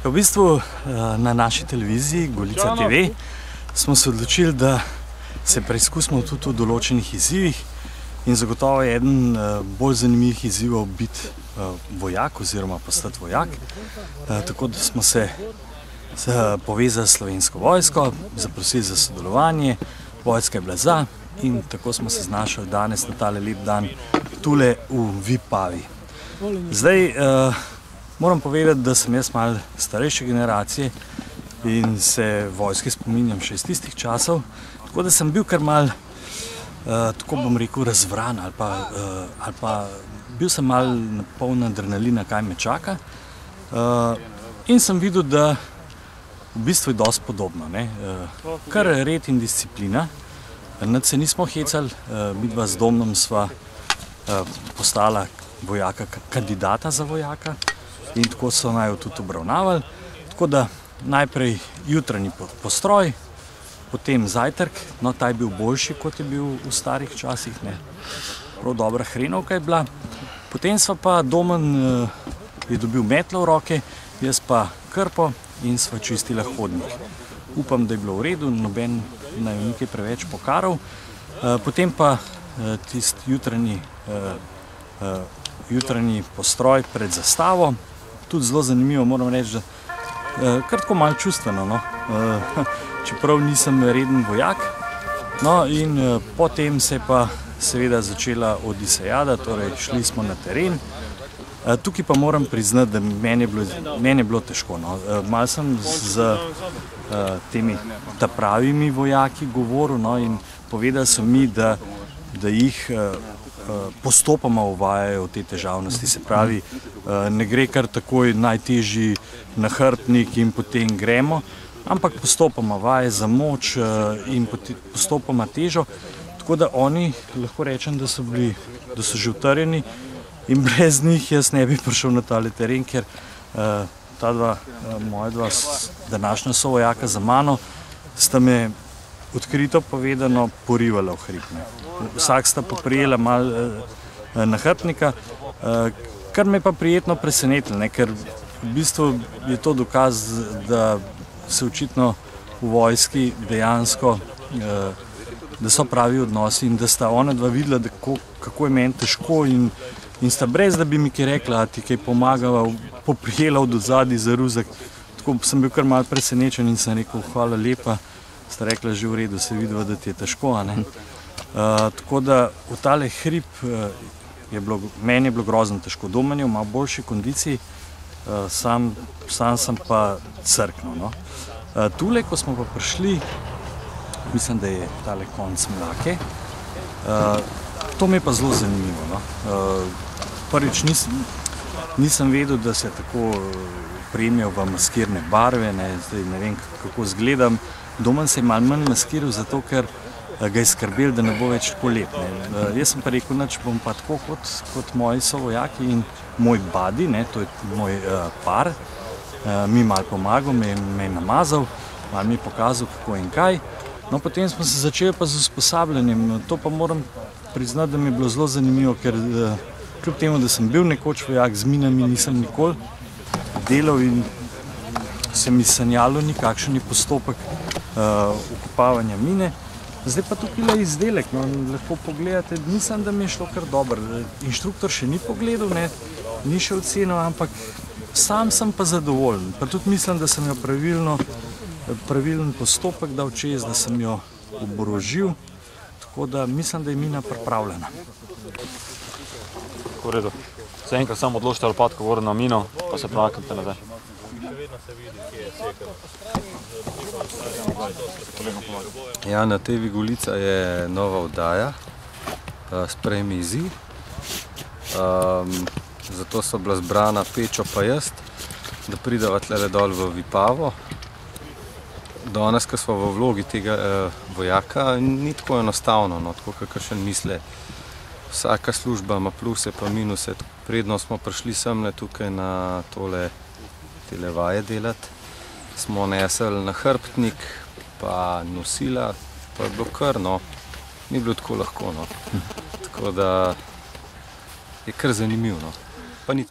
V bistvu na naši televiziji Golica TV smo se odločili, da se preizkusimo tudi v določenih izzivih in zagotovo je eden bolj zanimivih izzivov biti vojak oziroma postati vojak. Tako da smo se povezali s Slovensko vojsko, zaprosili za sodelovanje, vojska je bila za in tako smo se znašli danes na tale lep dan tule v Vipavi. Zdaj moram povedati, da sem jaz malo starejše generacije in se vojske spominjam še iz tistih časov, tako da sem bil kar malo, tako bom rekel, razvran ali pa bil sem malo poln adrenalina, kaj me čaka, in sem videl, da v bistvu je dosti podobno, ne. Kar red in disciplina, nič se nismo hecali, midva z Domnom sva postala vojaka, kandidata za vojaka in tako so naju tudi obravnavali, tako da najprej jutranji postroj, potem zajtrk, no ta je bil boljši, kot je bil v starih časih, ne, prav dobra hrenovka je bila, potem sva pa Domen je dobil metlo v roke, jaz pa krpo in sva čistila hodnik. Upam, da je bilo v redu, noben naj nekaj preveč pokaral, potem pa tisti jutranji postroj pred zastavo, tudi zelo zanimivo, moram reči, da kar tako malo čustveno, no, čeprav nisem reden vojak, no in potem se je pa seveda začela odisejada, torej šli smo na teren. Tukaj pa moram priznati, da meni je bilo težko, no. Malo sem z temi pravimi vojaki govoril, no, in povedali so mi, da jih postopoma uvajajo v te težavnosti, se pravi, ne gre kar takoj najtežji nahrbtnik in potem gremo, ampak postopoma vaje za moč in postopoma težo, tako da oni, lahko rečem, da so že utrjeni in brez njih jaz ne bi prišel na tale teren, ker moja dva današnja sovojaka za mano sta me odkrito povedano porivala v hrib. Vsak sta poprijela malo nahrbtnika, kar me pa prijetno presenetilo, ker v bistvu je to dokaz, da se očitno v vojski dejansko, da so pravi odnosi in da sta ona dva videla, kako je meni težko in sta brez, da bi mi kaj rekla, ti kaj pomagala, poprijela od odzadaj za ruzak. Tako sem bil kar malo presenečen in sem rekel, hvala lepa, sta rekla, že v redu, se vidiva, da ti je težko, a ne. Tako da v tale hrib meni je bilo grozno težko. Domen je v malo boljši kondiciji, sam sem pa crknil, no. Tule, ko smo pa prišli, mislim, da je tale konc Mlake, to mi je pa zelo zanimivo, no. Prvič nisem vedel, da se tako opremijo v maskirne barve, zdaj ne vem, kako izgledam. Domen se je malo manj maskiral, zato ker ga je skrbel, da ne bo več tako lep. Jaz sem pa rekel, da bom pa tako kot moji sovojaki in moj buddy, to je moj par, mi malo pomagal, me je namazal, malo mi je pokazal, kako in kaj. No, potem smo se začeli pa z usposabljanjem. To pa moram priznati, da mi je bilo zelo zanimivo, ker kljub temu, da sem bil nekoč vojak, z minami nisem nikoli delal in se mi sanjalo ni, kakšen je postopek vkopavanja mine. Zdaj pa tukaj je izdelek, no, lahko pogledate, mislim, da mi je šlo kar dobro. Inštruktor še ni pogledal, ni še ocenil, ampak sam sem pa zadovoljen. Pa tudi mislim, da sem jo pravilen postopek dal čez, da sem jo oborožil, tako da mislim, da je mina pripravljena. V redu. Se enkrat samo odločite lopatko gor na mino, pa se premaknite nazaj. Ja, na TV Golica je nova oddaja, Sprejmi izziv. Zato so bila zbrana Pečo pa jaz, da prideva tlele dol v Vipavo. Danes, ko smo v vlogi tega vojaka, ni tako enostavno, tako kakršen misle. Vsaka služba ima pluse pa minuse. Predno smo prišli semle tukaj na tele vaje delati, smo nesli nahrbtnik pa nosila, pa je bilo kar, ni bilo tako lahko, tako da je kar zanimivo, pa ni tako.